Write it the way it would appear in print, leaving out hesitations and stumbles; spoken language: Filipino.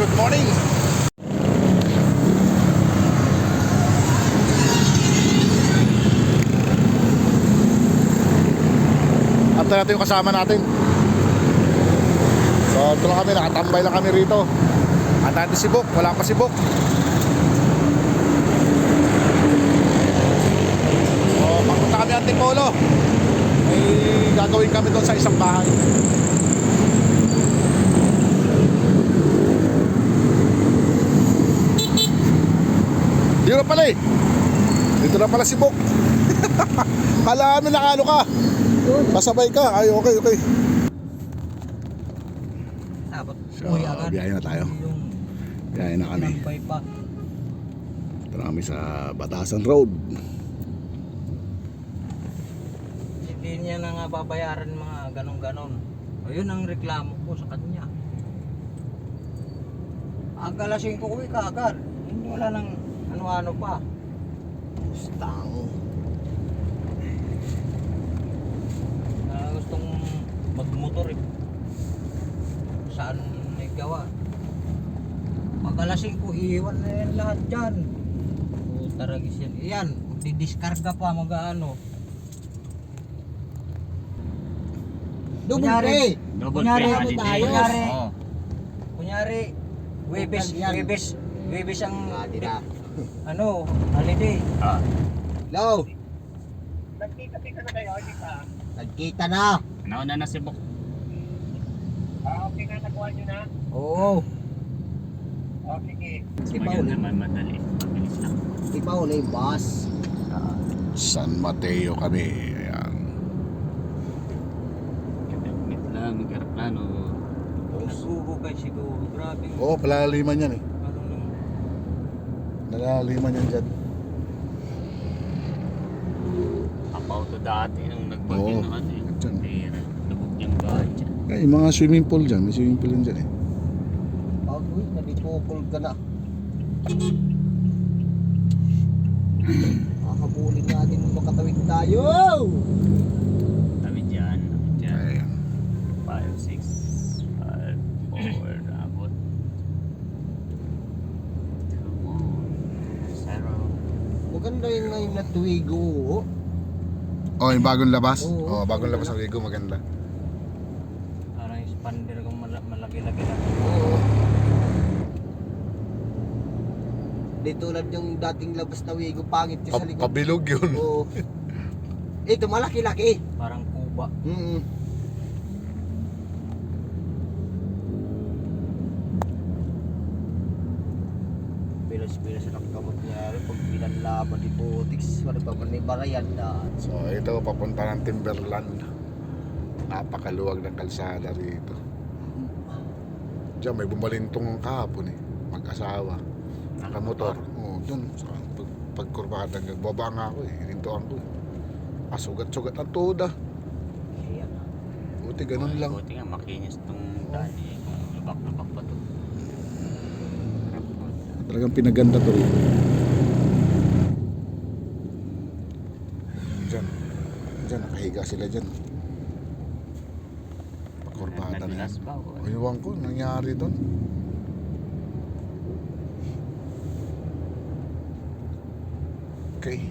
good morning. After natin yung kasama natin. So ito lang kami, nakatambay lang kami rito. At natin si Bok, wala pa si Bok. So papunta kami Antipolo. May gagawin kami doon sa isang bahay. Dito na pala eh. Dito na pala si Bok. Kala namin nakano ka. Pasabay ka. Ay okay. So biyahe na tayo. Biyahe na kami. Ito na kami sa Batasan Road. Hindi niya na nga babayaran mga ganon-ganon. Ayun ang reklamo ko sa kanya. Agalasing ko kagad. Hindi wala nang ano-ano pa. Stang. Gustong magmotor eh. Saan may gawa? Pagalasing ko, iiwan na yan lahat dyan. O taragis yan. Iyan, magdidiskarga pa mag-ano. Kunyari, Webes ang ano, holiday. Hello. Nagkita na kayo, hindi pa. Nagkita na. Nauna na si Bok. Okay na, nakuha nyo na. Oo. Sige. Si Ngayon Paul. naman madali. Mabilis lang. Si Paul yung boss. San Mateo kami. Ayan. Kapit lang, mag-aeroplano. Naghuhukay siguro. Grabe. Oo, palaliman yan eh. Ano nung Nalaliman yan dyan. Apauto dati nung nagbagyo Oo, na kasi. dyan. Pero lubog niyang bahay dyan. Eh, yung mga swimming pool dyan. May swimming pool yan dyan eh. Pag uwi, nabipukol ka na. Makakabulin natin makatawid tayo. Tawid dyan. Ayan. 5, 6, 5, 4, abot. Come on. Zero. Maganda yung ngayon na tuwigo. Oh, yung bagong labas? Oo. Oh, bagong labas ng Rigo, maganda. parang expander kung malaki-laki na. Oo. Di tulad yung dating labas na wigo, pangit yung sa likod. Pabilog yun. Oo. Ito malaki-laki. Parang kuba. Bilas-bilas ang kamot niya pag pinanlaban ni Putix. Ano ba man ni Barayan na. So, ito, papunta ng Timberland. Napakaluwag ng kalsada rito. Diyan, may bumalintong kahapon eh. Mag-asawa. Nakamotor. Oo, dun. Sa pagkurbada. Baba nga ako eh. Hinintuan ko eh. Sugat-sugat ang tuda. Ayan. Buti ganun lang. Buti nga, makinis tong dati. Kung lubak-lubak pa to. Talagang pinaganda to rin. Diyan, nakahiga sila dyan. Pagkurbada na yan. Nadulas ba? Iwan ko, nangyari doon. Okay.